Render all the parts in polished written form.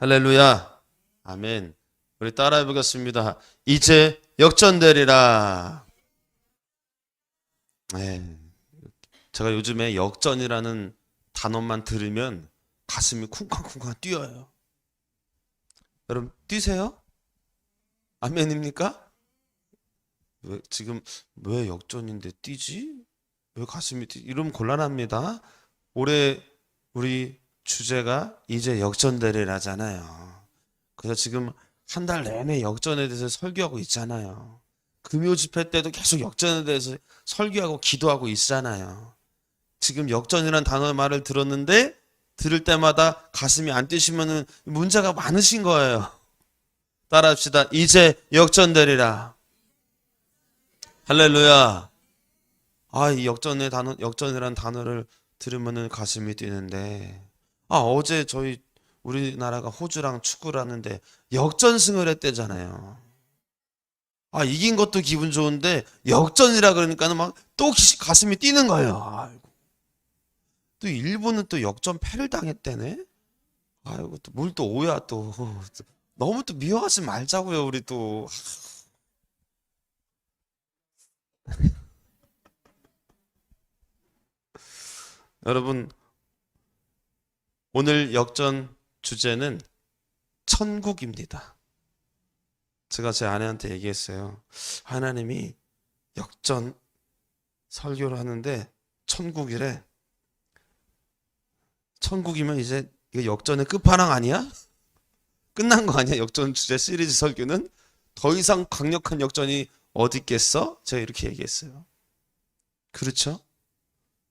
할렐루야. 아멘. 우리 따라해 보겠습니다. 이제 역전되리라. 네. 제가 요즘에 역전이라는 단어만 들으면 가슴이 쿵쾅쿵쾅 뛰어요. 여러분 뛰세요? 아멘입니까? 지금 왜 역전인데 뛰지? 왜 가슴이 이러면 곤란합니다. 올해 우리 주제가 이제 역전되리라잖아요. 그래서 지금 한 달 내내 역전에 대해서 설교하고 있잖아요. 금요 집회 때도 계속 역전에 대해서 설교하고 기도하고 있잖아요. 지금 역전이라는 단어의 말을 들었는데 들을 때마다 가슴이 안 뛰시면 문제가 많으신 거예요. 따라합시다. 이제 역전되리라. 할렐루야. 이 역전이라는 단어를 들으면 가슴이 뛰는데, 어제 우리나라가 호주랑 축구를 하는데 역전승을 했대잖아요. 이긴 것도 기분 좋은데 역전이라 그러니까는 막 또 가슴이 뛰는 거예요. 아이고. 또 일본은 또 역전패를 당했대네. 아이고, 또 뭘 또 오야 또. 너무 또 미워하지 말자고요, 우리 또. 여러분, 오늘 역전 주제는 천국입니다. 제가 제 아내한테 얘기했어요. 하나님이 역전 설교를 하는데 천국이래. 천국이면 이제 이게 역전의 끝판왕 아니야? 끝난 거 아니야? 역전 주제 시리즈 설교는? 더 이상 강력한 역전이 어디 있겠어? 제가 이렇게 얘기했어요. 그렇죠?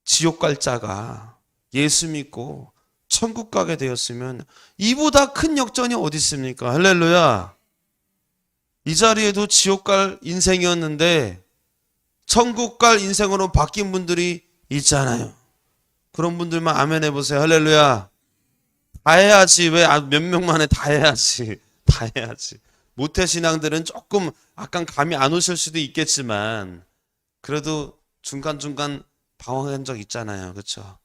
지옥 갈 자가 예수 믿고 천국 가게 되었으면 이보다 큰 역전이 어디 있습니까? 할렐루야. 이 자리에도 지옥 갈 인생이었는데 천국 갈 인생으로 바뀐 분들이 있잖아요. 그런 분들만 아멘 해보세요. 할렐루야. 다 해야지. 왜 몇 명만에 다 해야지. 다 해야지. 모태신앙들은 조금 약간 감이 안 오실 수도 있겠지만 그래도 중간중간 당황한 적 있잖아요. 그렇죠?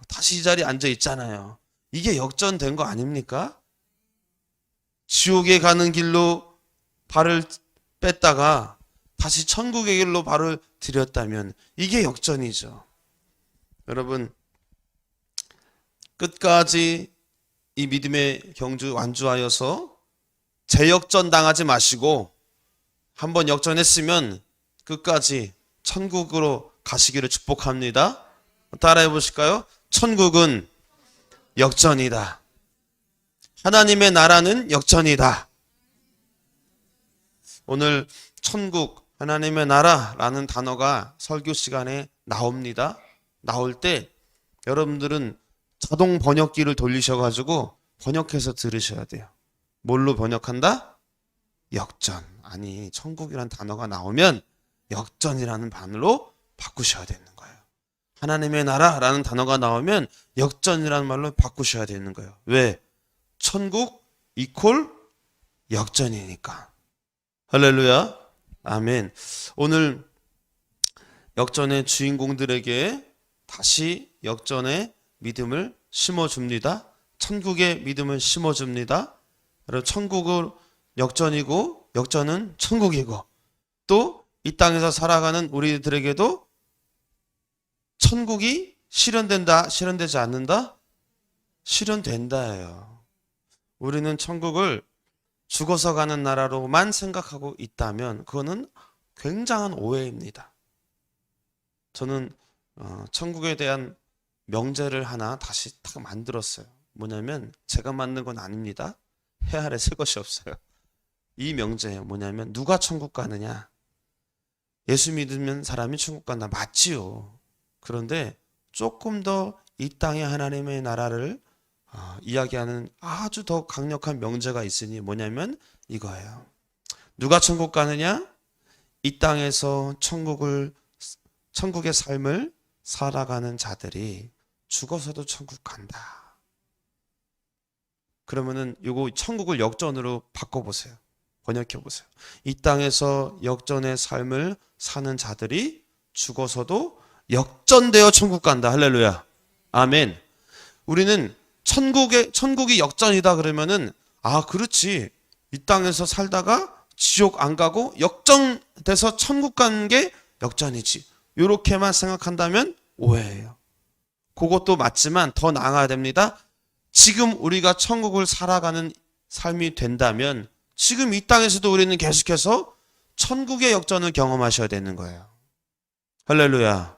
다시 이 자리에 앉아 있잖아요. 이게 역전된 거 아닙니까? 지옥에 가는 길로 발을 뺐다가 다시 천국의 길로 발을 들였다면 이게 역전이죠. 여러분, 끝까지 이 믿음의 경주 완주하여서 재역전 당하지 마시고 한번 역전했으면 끝까지 천국으로 가시기를 축복합니다. 따라해 보실까요? 천국은 역전이다. 하나님의 나라는 역전이다. 오늘 천국, 하나님의 나라라는 단어가 설교 시간에 나옵니다. 나올 때 여러분들은 자동 번역기를 돌리셔가지고 번역해서 들으셔야 돼요. 뭘로 번역한다? 역전. 아니, 천국이라는 단어가 나오면 역전이라는 반으로 바꾸셔야 되는 거예요. 하나님의 나라라는 단어가 나오면 역전이라는 말로 바꾸셔야 되는 거예요. 왜? 천국 이퀄 역전이니까. 할렐루야. 아멘. 오늘 역전의 주인공들에게 다시 역전의 믿음을 심어줍니다. 천국의 믿음을 심어줍니다. 그리고 천국은 역전이고 역전은 천국이고 또 이 땅에서 살아가는 우리들에게도 천국이 실현된다, 실현되지 않는다? 실현된다예요. 우리는 천국을 죽어서 가는 나라로만 생각하고 있다면 그거는 굉장한 오해입니다. 저는 천국에 대한 명제를 하나 다시 딱 만들었어요. 뭐냐면 제가 만든 건 아닙니다. 해 아래 쓸 것이 없어요. 이 명제예요. 뭐냐면 누가 천국 가느냐? 예수 믿으면 사람이 천국 간다. 맞지요. 그런데 조금 더 이 땅의 하나님의 나라를 이야기하는 아주 더 강력한 명제가 있으니 뭐냐면 이거예요. 누가 천국 가느냐? 이 땅에서 천국의 삶을 살아가는 자들이 죽어서도 천국 간다. 그러면은 요거 천국을 역전으로 바꿔보세요. 번역해보세요. 이 땅에서 역전의 삶을 사는 자들이 죽어서도 역전되어 천국 간다. 할렐루야. 아멘. 우리는 천국이 역전이다 그러면은 아, 그렇지. 이 땅에서 살다가 지옥 안 가고 역전돼서 천국 가는 게 역전이지. 이렇게만 생각한다면 오해예요. 그것도 맞지만 더 나아가야 됩니다. 지금 우리가 천국을 살아가는 삶이 된다면 지금 이 땅에서도 우리는 계속해서 천국의 역전을 경험하셔야 되는 거예요. 할렐루야.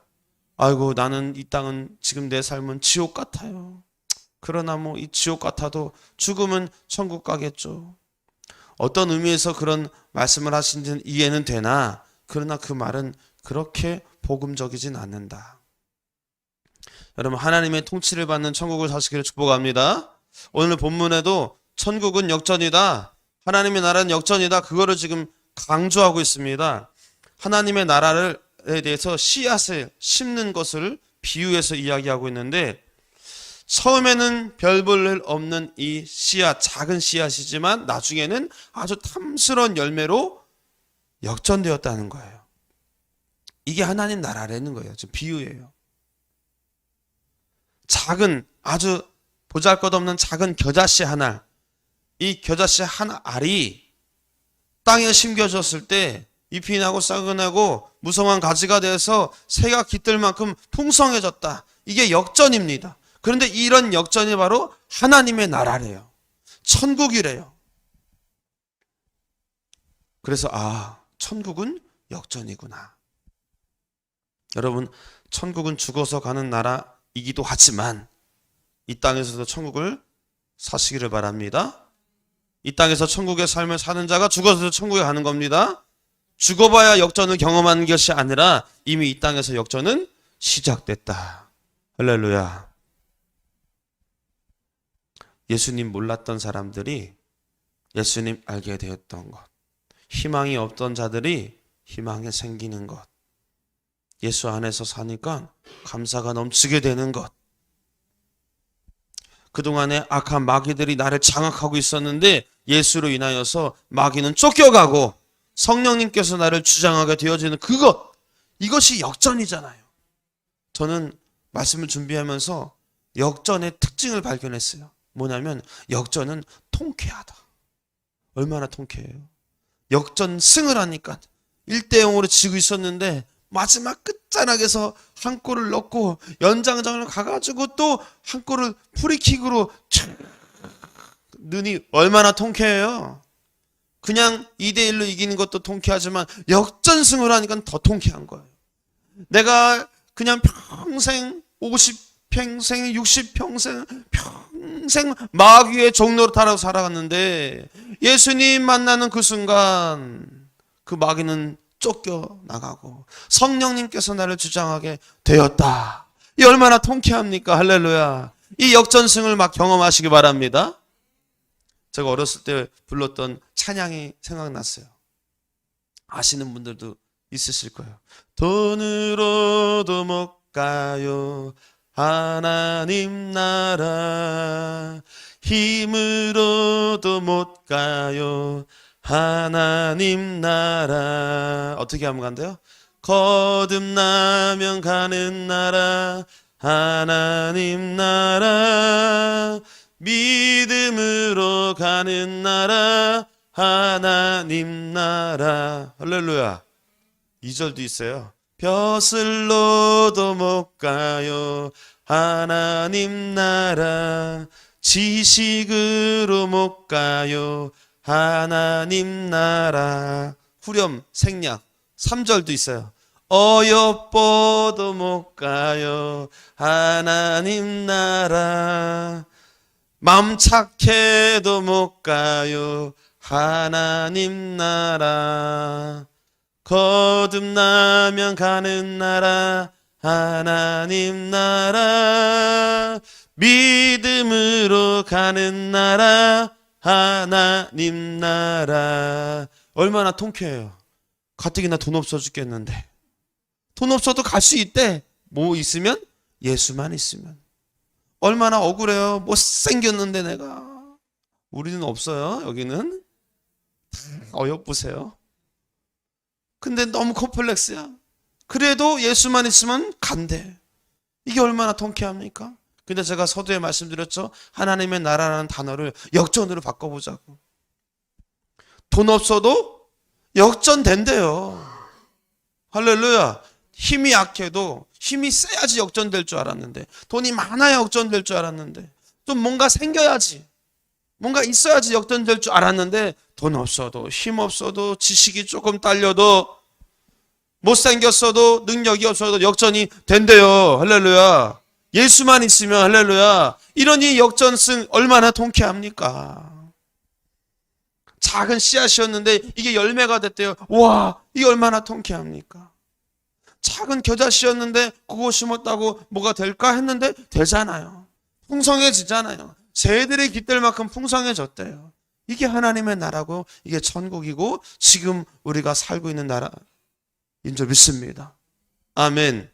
아이고, 나는 이 땅은 지금 내 삶은 지옥 같아요. 그러나 뭐 이 지옥 같아도 죽으면 천국 가겠죠. 어떤 의미에서 그런 말씀을 하신지는 이해는 되나, 그러나 그 말은 그렇게 복음적이진 않는다. 여러분, 하나님의 통치를 받는 천국을 사시기를 축복합니다. 오늘 본문에도 천국은 역전이다, 하나님의 나라는 역전이다, 그거를 지금 강조하고 있습니다. 하나님의 나라에 대해서 씨앗을 심는 것을 비유해서 이야기하고 있는데, 처음에는 별 볼 일 없는 이 씨앗, 작은 씨앗이지만 나중에는 아주 탐스러운 열매로 역전되었다는 거예요. 이게 하나님 나라라는 거예요. 지금 비유예요. 작은, 아주 보잘것없는 작은 겨자씨 하나, 이 겨자씨 한 알이 땅에 심겨졌을 때 잎이 나고 싹이 나고 무성한 가지가 돼서 새가 깃들 만큼 풍성해졌다. 이게 역전입니다. 그런데 이런 역전이 바로 하나님의 나라래요. 천국이래요. 그래서 천국은 역전이구나. 여러분, 천국은 죽어서 가는 나라이기도 하지만 이 땅에서도 천국을 사시기를 바랍니다. 이 땅에서 천국의 삶을 사는 자가 죽어서도 천국에 가는 겁니다. 죽어봐야 역전을 경험하는 것이 아니라 이미 이 땅에서 역전은 시작됐다. 할렐루야. 예수님 몰랐던 사람들이 예수님 알게 되었던 것, 희망이 없던 자들이 희망이 생기는 것, 예수 안에서 사니까 감사가 넘치게 되는 것, 그동안에 악한 마귀들이 나를 장악하고 있었는데 예수로 인하여서 마귀는 쫓겨가고 성령님께서 나를 주장하게 되어지는 그것, 이것이 역전이잖아요. 저는 말씀을 준비하면서 역전의 특징을 발견했어요. 뭐냐면 역전은 통쾌하다. 얼마나 통쾌해요. 역전승을 하니까 1대0으로 지고 있었는데 마지막 끝자락에서 한 골을 넣고 연장전을 가가지고 또 한 골을 프리킥으로 눈이 얼마나 통쾌해요. 그냥 2대1로 이기는 것도 통쾌하지만 역전승을 하니까 더 통쾌한 거예요. 내가 그냥 평생 50평생 60평생 평생 마귀의 종로로 따라 살아갔는데 예수님 만나는 그 순간 그 마귀는 쫓겨나가고 성령님께서 나를 주장하게 되었다. 이 얼마나 통쾌합니까? 할렐루야. 이 역전승을 막 경험하시기 바랍니다. 제가 어렸을 때 불렀던 찬양이 생각났어요. 아시는 분들도 있으실 거예요. 돈으로도 못 가요 하나님 나라, 힘으로도 못 가요 하나님 나라. 어떻게 하면 간대요? 거듭나면 가는 나라 하나님 나라, 믿음으로 가는 나라 하나님 나라. 할렐루야. 2절도 있어요. 벼슬로도 못 가요 하나님 나라, 지식으로 못 가요 하나님 나라. 후렴 생략 3절도 있어요. 어여뻐도 못 가요 하나님 나라, 맘 착해도 못 가요 하나님 나라, 거듭나면 가는 나라 하나님 나라, 믿음으로 가는 나라 하나님 나라. 얼마나 통쾌해요. 가뜩이나 돈 없어 죽겠는데 돈 없어도 갈 수 있대. 뭐 있으면? 예수만 있으면. 얼마나 억울해요. 못생겼는데 내가. 우리는 없어요. 여기는 어여쁘세요. 근데 너무 콤플렉스야. 그래도 예수만 있으면 간대. 이게 얼마나 통쾌합니까? 근데 제가 서두에 말씀드렸죠. 하나님의 나라라는 단어를 역전으로 바꿔보자고. 돈 없어도 역전된대요. 할렐루야. 힘이 약해도 힘이 세야지 역전될 줄 알았는데, 돈이 많아야 역전될 줄 알았는데, 좀 뭔가 생겨야지, 뭔가 있어야지 역전될 줄 알았는데, 돈 없어도, 힘 없어도, 지식이 조금 딸려도, 못생겼어도, 능력이 없어도 역전이 된대요. 할렐루야. 예수만 있으면 할렐루야. 이러니 역전승 얼마나 통쾌합니까? 작은 씨앗이었는데 이게 열매가 됐대요. 와, 이게 얼마나 통쾌합니까? 작은 겨자씨였는데 그거 심었다고 뭐가 될까 했는데 되잖아요. 풍성해지잖아요. 새들이 깃들 만큼 풍성해졌대요. 이게 하나님의 나라고, 이게 천국이고, 지금 우리가 살고 있는 나라인 줄 믿습니다. 아멘.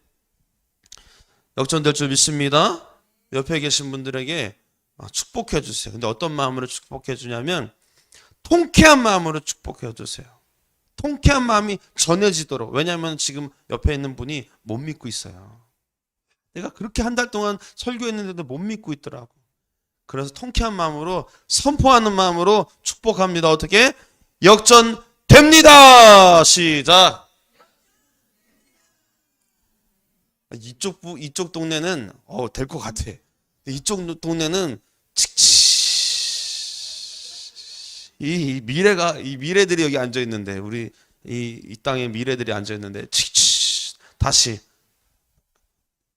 역전될 줄 믿습니다. 옆에 계신 분들에게 축복해 주세요. 근데 어떤 마음으로 축복해 주냐면, 통쾌한 마음으로 축복해 주세요. 통쾌한 마음이 전해지도록. 왜냐하면 지금 옆에 있는 분이 못 믿고 있어요. 내가 그렇게 한 달 동안 설교했는데도 못 믿고 있더라고. 그래서 통쾌한 마음으로, 선포하는 마음으로 축복합니다. 어떻게? 역전됩니다. 시작. 이쪽 동네는 될 것 같아. 이쪽 동네는 이 미래들이 여기 앉아 있는데, 우리 이 땅에 미래들이 앉아 있는데, 다시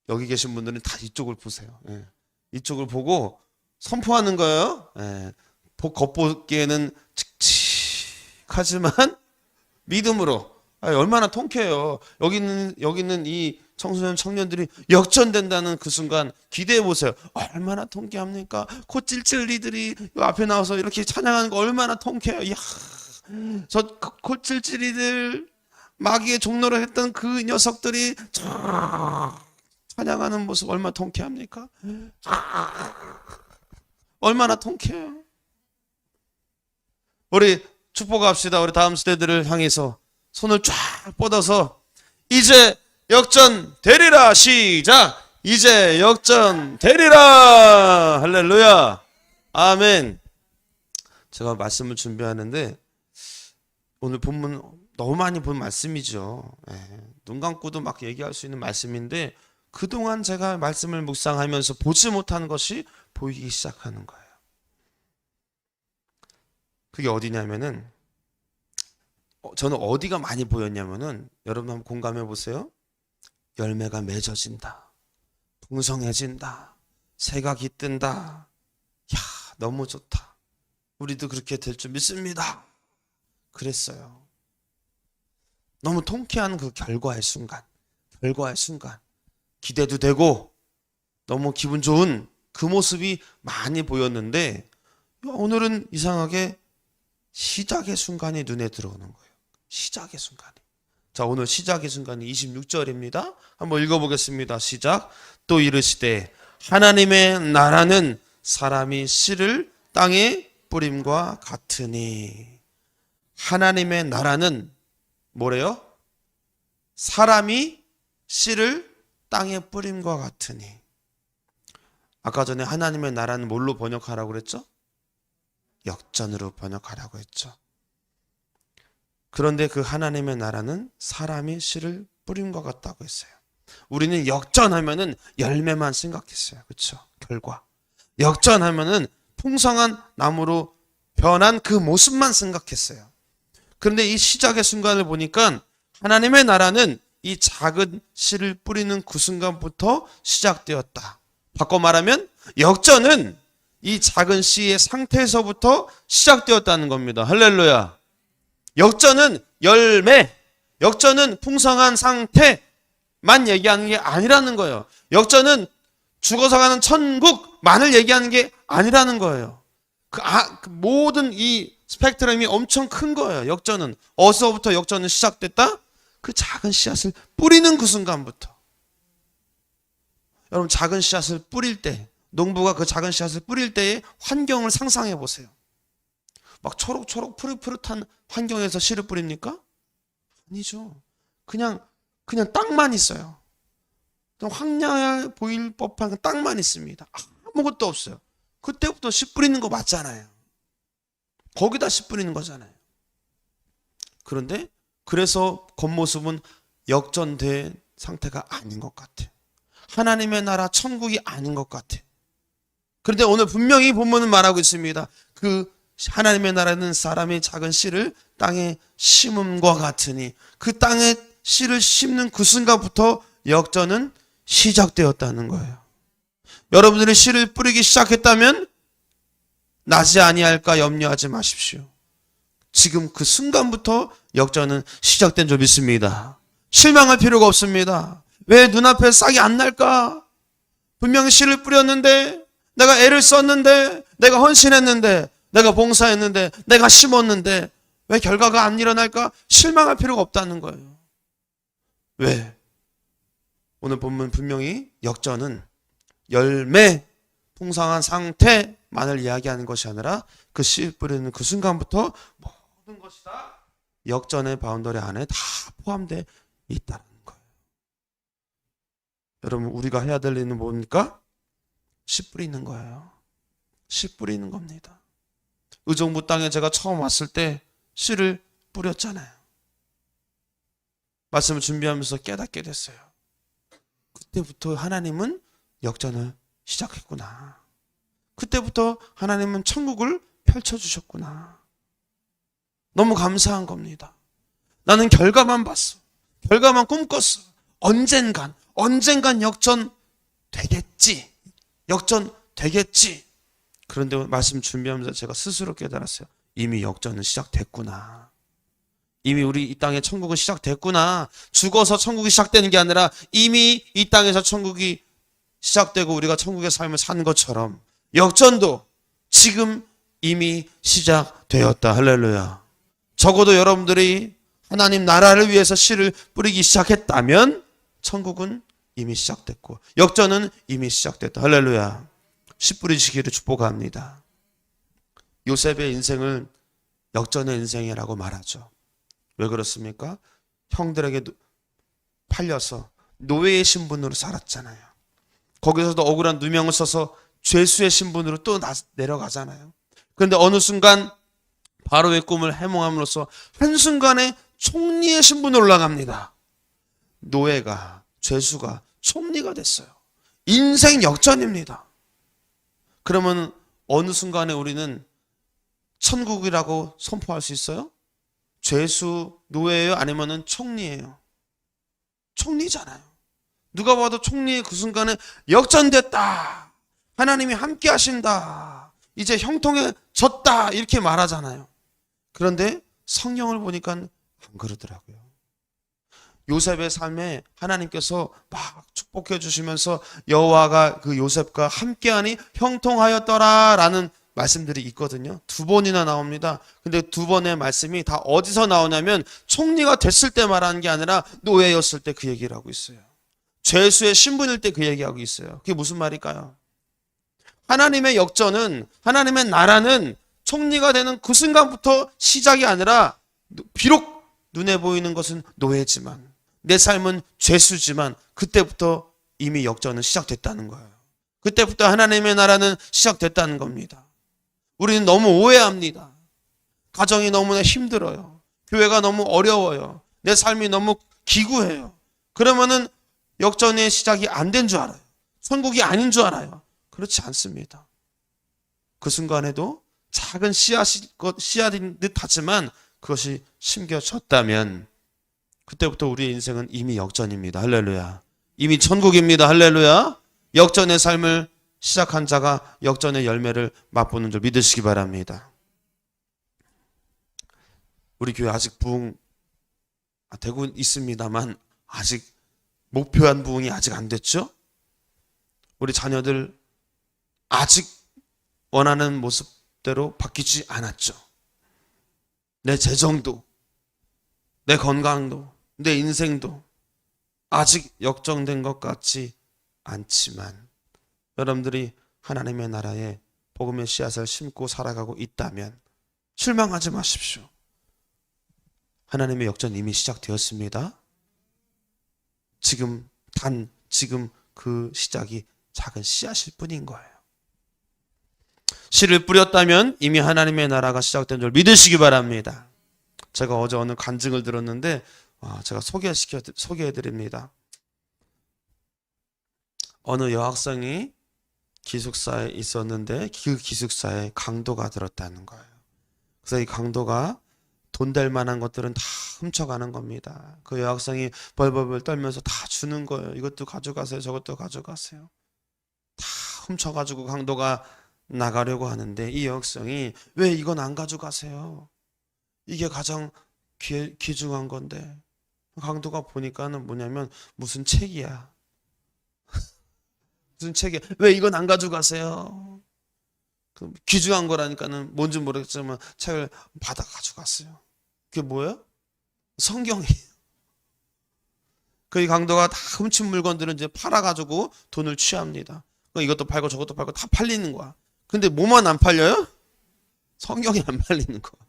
여기 계신 분들은 다 이쪽을 보세요. 예. 이쪽을 보고 선포하는 거예요. 예. 겉보기에는 칙칙하지만 믿음으로. 얼마나 통쾌해요. 여기 있는 이 청소년 청년들이 역전된다는 그 순간 기대해 보세요. 얼마나 통쾌합니까? 콧찔찔이들이 앞에 나와서 이렇게 찬양하는 거 얼마나 통쾌해요. 이야, 저 콧찔찔이들, 마귀의 종로를 했던 그 녀석들이 찬양하는 모습 얼마나 통쾌합니까? 얼마나 통쾌해요. 우리 축복합시다. 우리 다음 세대들을 향해서 손을 쫙 뻗어서 이제 역전 되리라. 시작. 이제 역전 되리라. 할렐루야. 아멘. 제가 말씀을 준비하는데 오늘 본문 너무 많이 본 말씀이죠. 눈 감고도 막 얘기할 수 있는 말씀인데 그동안 제가 말씀을 묵상하면서 보지 못한 것이 보이기 시작하는 거예요. 그게 어디냐면은, 저는 어디가 많이 보였냐면은, 여러분 한번 공감해 보세요. 열매가 맺어진다, 풍성해진다, 새가 깃든다. 야, 너무 좋다. 우리도 그렇게 될 줄 믿습니다. 그랬어요. 너무 통쾌한 그 결과의 순간, 기대도 되고 너무 기분 좋은 그 모습이 많이 보였는데, 오늘은 이상하게 시작의 순간이 눈에 들어오는 거예요. 시작의 순간이. 자, 오늘 시작의 순간이 26절입니다. 한번 읽어보겠습니다. 시작. 또 이르시되 하나님의 나라는 사람이 씨를 땅에 뿌림과 같으니. 하나님의 나라는 뭐래요? 사람이 씨를 땅에 뿌림과 같으니. 아까 전에 하나님의 나라는 뭘로 번역하라고 그랬죠? 역전으로 번역하라고 했죠. 그런데 그 하나님의 나라는 사람이 씨를 뿌림과 같다고 했어요. 우리는 역전하면은 열매만 생각했어요. 그렇죠? 결과. 역전하면은 풍성한 나무로 변한 그 모습만 생각했어요. 그런데 이 시작의 순간을 보니까 하나님의 나라는 이 작은 씨를 뿌리는 그 순간부터 시작되었다. 바꿔 말하면 역전은 이 작은 씨의 상태에서부터 시작되었다는 겁니다. 할렐루야. 역전은 열매, 역전은 풍성한 상태만 얘기하는 게 아니라는 거예요. 역전은 죽어서 가는 천국만을 얘기하는 게 아니라는 거예요. 그 모든 이 스펙트럼이 엄청 큰 거예요. 역전은 어디서부터 역전은 시작됐다? 그 작은 씨앗을 뿌리는 그 순간부터. 여러분, 작은 씨앗을 뿌릴 때, 농부가 그 작은 씨앗을 뿌릴 때의 환경을 상상해 보세요. 막 초록초록 푸릇푸릇한 환경에서 씨를 뿌립니까? 아니죠. 그냥 땅만 있어요. 황량해 보일 법한 그 땅만 있습니다. 아무것도 없어요. 그때부터 씨 뿌리는 거 맞잖아요. 거기다 씨 뿌리는 거잖아요. 그런데 그래서 겉모습은 역전된 상태가 아닌 것 같아. 하나님의 나라 천국이 아닌 것 같아. 그런데 오늘 분명히 본문은 말하고 있습니다. 그 하나님의 나라는 사람의 작은 씨를 땅에 심음과 같으니 그 땅에 씨를 심는 그 순간부터 역전은 시작되었다는 거예요. 여러분들이 씨를 뿌리기 시작했다면 나지 아니할까 염려하지 마십시오. 지금 그 순간부터 역전은 시작된 줄 믿습니다. 실망할 필요가 없습니다. 왜 눈앞에 싹이 안 날까? 분명히 씨를 뿌렸는데, 내가 애를 썼는데, 내가 헌신했는데, 내가 봉사했는데, 내가 심었는데 왜 결과가 안 일어날까? 실망할 필요가 없다는 거예요. 왜? 오늘 본문 분명히 역전은 열매, 풍성한 상태만을 이야기하는 것이 아니라 그 씨 뿌리는 그 순간부터 모든 것이 다 역전의 바운더리 안에 다 포함되어 있다는 거예요. 여러분, 우리가 해야 될 일은 뭡니까? 씨 뿌리는 거예요. 씨 뿌리는 겁니다. 의정부 땅에 제가 처음 왔을 때 씨를 뿌렸잖아요. 말씀을 준비하면서 깨닫게 됐어요. 그때부터 하나님은 역전을 시작했구나. 그때부터 하나님은 천국을 펼쳐주셨구나. 너무 감사한 겁니다. 나는 결과만 봤어. 결과만 꿈꿨어. 언젠간 역전 되겠지. 역전 되겠지. 그런데 말씀 준비하면서 제가 스스로 깨달았어요. 이미 역전은 시작됐구나. 이미 우리 이 땅에 천국은 시작됐구나. 죽어서 천국이 시작되는 게 아니라 이미 이 땅에서 천국이 시작되고 우리가 천국의 삶을 사는 것처럼 역전도 지금 이미 시작되었다. 할렐루야. 적어도 여러분들이 하나님 나라를 위해서 씨를 뿌리기 시작했다면 천국은 이미 시작됐고 역전은 이미 시작됐다. 할렐루야. 씨 뿌리시기를 축복합니다. 요셉의 인생을 역전의 인생이라고 말하죠. 왜 그렇습니까? 형들에게 팔려서 노예의 신분으로 살았잖아요. 거기서도 억울한 누명을 써서 죄수의 신분으로 또 내려가잖아요. 그런데 어느 순간 바로의 꿈을 해몽함으로써 한순간에 총리의 신분으로 올라갑니다. 노예가, 죄수가 총리가 됐어요. 인생 역전입니다. 그러면 어느 순간에 우리는 천국이라고 선포할 수 있어요? 죄수, 노예예요? 아니면은 총리예요? 총리잖아요. 누가 봐도 총리의 그 순간에 역전됐다. 하나님이 함께 하신다. 이제 형통해졌다. 이렇게 말하잖아요. 그런데 성경을 보니까 안 그러더라고요. 요셉의 삶에 하나님께서 막 축복해 주시면서 여호와가 그 요셉과 함께하니 형통하였더라라는 말씀들이 있거든요. 2번이나 나옵니다. 근데 2번의 말씀이 다 어디서 나오냐면 총리가 됐을 때 말하는 게 아니라 노예였을 때 그 얘기를 하고 있어요. 죄수의 신분일 때 그 얘기하고 있어요. 그게 무슨 말일까요? 하나님의 역전은, 하나님의 나라는 총리가 되는 그 순간부터 시작이 아니라 비록 눈에 보이는 것은 노예지만 내 삶은 죄수지만 그때부터 이미 역전은 시작됐다는 거예요. 그때부터 하나님의 나라는 시작됐다는 겁니다. 우리는 너무 오해합니다. 가정이 너무나 힘들어요. 교회가 너무 어려워요. 내 삶이 너무 기구해요. 그러면은 역전의 시작이 안 된 줄 알아요. 천국이 아닌 줄 알아요. 그렇지 않습니다. 그 순간에도 작은 씨앗인 듯 하지만 그것이 심겨졌다면 그때부터 우리의 인생은 이미 역전입니다. 할렐루야. 이미 천국입니다. 할렐루야. 역전의 삶을 시작한 자가 역전의 열매를 맛보는 줄 믿으시기 바랍니다. 우리 교회 아직 부흥 되고 있습니다만 아직 목표한 부흥이 아직 안 됐죠? 우리 자녀들 아직 원하는 모습대로 바뀌지 않았죠. 내 재정도, 내 건강도, 내 인생도 아직 역정된 것 같지 않지만 여러분들이 하나님의 나라에 복음의 씨앗을 심고 살아가고 있다면 실망하지 마십시오. 하나님의 역전 이미 시작되었습니다. 지금 단 지금 그 시작이 작은 씨앗일 뿐인 거예요. 씨를 뿌렸다면 이미 하나님의 나라가 시작된 줄 믿으시기 바랍니다. 제가 어제 어느 간증을 들었는데 제가 소개해드립니다. 어느 여학생이 기숙사에 있었는데 그 기숙사에 강도가 들었다는 거예요. 그래서 이 강도가 돈 될 만한 것들은 다 훔쳐가는 겁니다. 그 여학생이 벌벌벌 떨면서 다 주는 거예요. 이것도 가져가세요. 저것도 가져가세요. 다 훔쳐가지고 강도가 나가려고 하는데 이 여학생이 왜 이건 안 가져가세요? 이게 가장 귀중한 건데. 강도가 보니까는 뭐냐면 무슨 책이야. 무슨 책이야. 왜 이건 안 가져가세요? 귀중한 거라니까는 뭔지 모르겠지만 책을 받아 가져갔어요. 그게 뭐예요? 성경이에요. 그 강도가 다 훔친 물건들은 이제 팔아가지고 돈을 취합니다. 이것도 팔고 저것도 팔고 다 팔리는 거야. 근데 뭐만 안 팔려요? 성경이 안 팔리는 거야.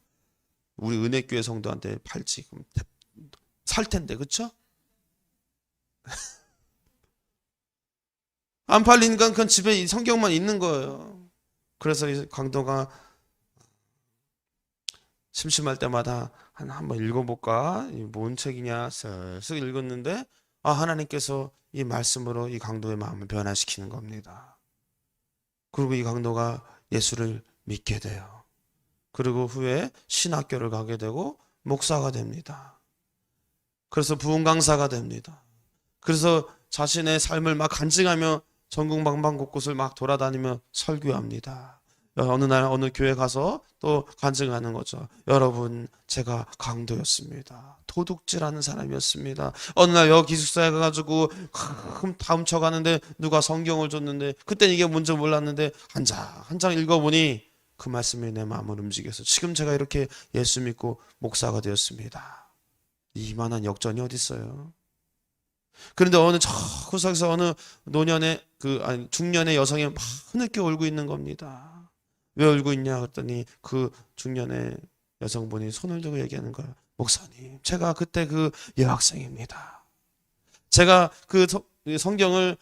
우리 은혜교회 성도한테 팔지 그럼 살 텐데, 그렇죠? 안 팔리니까 그건 집에 이 성경만 있는 거예요. 그래서 이 강도가 심심할 때마다 한번 읽어볼까? 뭔 책이냐? 쓱 읽었는데 하나님께서 이 말씀으로 이 강도의 마음을 변화시키는 겁니다. 그리고 이 강도가 예수를 믿게 돼요. 그리고 후에 신학교를 가게 되고 목사가 됩니다. 그래서 부흥 강사가 됩니다. 그래서 자신의 삶을 막 간증하며 전국 방방곳곳을 막 돌아다니며 설교합니다. 어느 날 어느 교회 가서 또 간증하는 거죠. 여러분, 제가 강도였습니다. 도둑질하는 사람이었습니다. 어느 날 여기 기숙사에 가가지고 다 훔쳐가는데 누가 성경을 줬는데 그때는 이게 뭔지 몰랐는데 한 장 읽어보니 그 말씀이 내 마음을 움직여서 지금 제가 이렇게 예수 믿고 목사가 되었습니다. 이만한 역전이 어디 있어요? 그런데 어느 저 구석에서 어느 중년의 여성이 막 흐느껴 울고 있는 겁니다. 왜 울고 있냐 그랬더니 그 중년의 여성분이 손을 들고 얘기하는 거예요. 목사님, 제가 그때 그 여학생입니다. 제가 그 성경을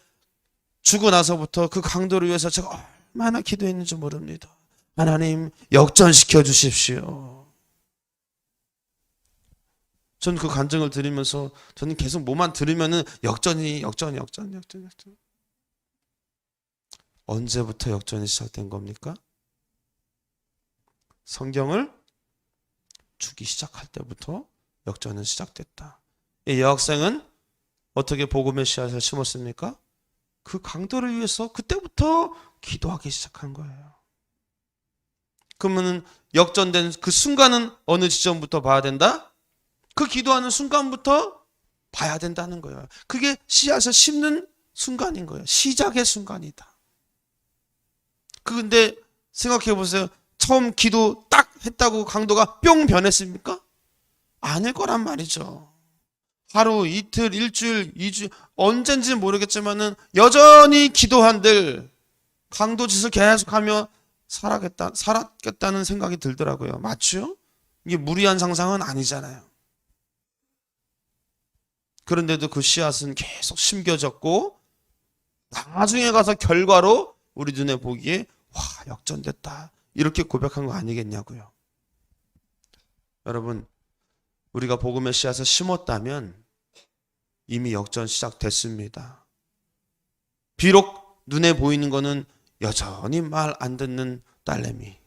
주고 나서부터 그 강도를 위해서 제가 얼마나 기도했는지 모릅니다. 하나님, 역전시켜 주십시오. 전 그 간증을 들으면서 저는 계속 뭐만 들으면은 역전이. 언제부터 역전이 시작된 겁니까? 성경을 주기 시작할 때부터 역전은 시작됐다. 이 여학생은 어떻게 복음의 씨앗을 심었습니까? 그 강도를 위해서 그때부터 기도하기 시작한 거예요. 그러면은 역전된 그 순간은 어느 지점부터 봐야 된다? 그 기도하는 순간부터 봐야 된다는 거예요. 그게 씨앗을 심는 순간인 거예요. 시작의 순간이다. 근데 생각해 보세요. 처음 기도 딱 했다고 강도가 뿅 변했습니까? 아닐 거란 말이죠. 하루, 이틀, 일주일, 2주 언젠지 모르겠지만은 여전히 기도한들 강도 짓을 계속하며 살았겠다는 생각이 들더라고요. 맞죠? 이게 무리한 상상은 아니잖아요. 그런데도 그 씨앗은 계속 심겨졌고 나중에 가서 결과로 우리 눈에 보기에 역전됐다. 이렇게 고백한 거 아니겠냐고요. 여러분, 우리가 복음의 씨앗을 심었다면 이미 역전 시작됐습니다. 비록 눈에 보이는 거는 여전히 말 안 듣는 딸내미,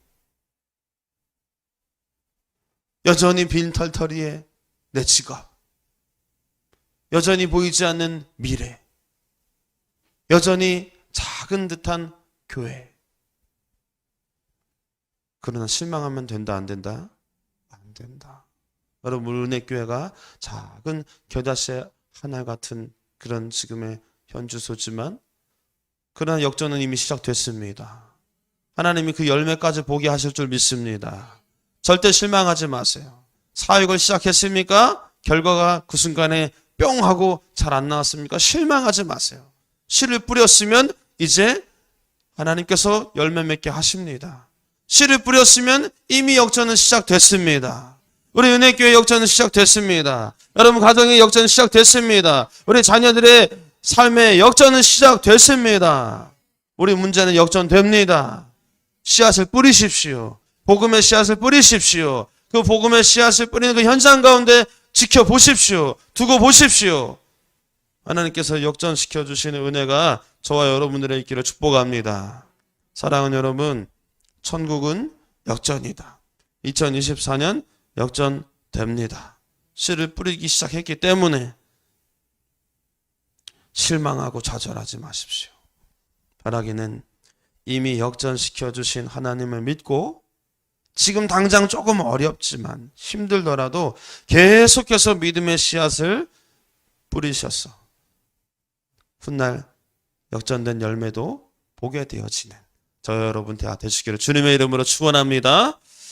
여전히 빈털터리에 내 지갑, 여전히 보이지 않는 미래, 여전히 작은 듯한 교회. 그러나 실망하면 된다, 안 된다? 안 된다. 여러분, 은혜교회가 작은 겨자씨 하나 같은 그런 지금의 현주소지만 그러나 역전은 이미 시작됐습니다. 하나님이 그 열매까지 보게 하실 줄 믿습니다. 절대 실망하지 마세요. 사역을 시작했습니까? 결과가 그 순간에 뿅 하고 잘 안 나왔습니까? 실망하지 마세요. 씨를 뿌렸으면 이제 하나님께서 열매 맺게 하십니다. 씨를 뿌렸으면 이미 역전은 시작됐습니다. 우리 은혜교회 역전은 시작됐습니다. 여러분 가정의 역전은 시작됐습니다. 우리 자녀들의 삶의 역전은 시작됐습니다. 우리 문제는 역전됩니다. 씨앗을 뿌리십시오. 복음의 씨앗을 뿌리십시오. 그 복음의 씨앗을 뿌리는 그 현장 가운데 지켜보십시오. 두고 보십시오. 하나님께서 역전시켜 주시는 은혜가 저와 여러분들의 있기를 축복합니다. 사랑하는 여러분, 천국은 역전이다. 2024년 역전됩니다. 씨를 뿌리기 시작했기 때문에 실망하고 좌절하지 마십시오. 바라기는 이미 역전시켜 주신 하나님을 믿고 지금 당장 조금 어렵지만 힘들더라도 계속해서 믿음의 씨앗을 뿌리셔서 훗날 역전된 열매도 보게 되어지는 저 여러분 다 되시기를 주님의 이름으로 축원합니다.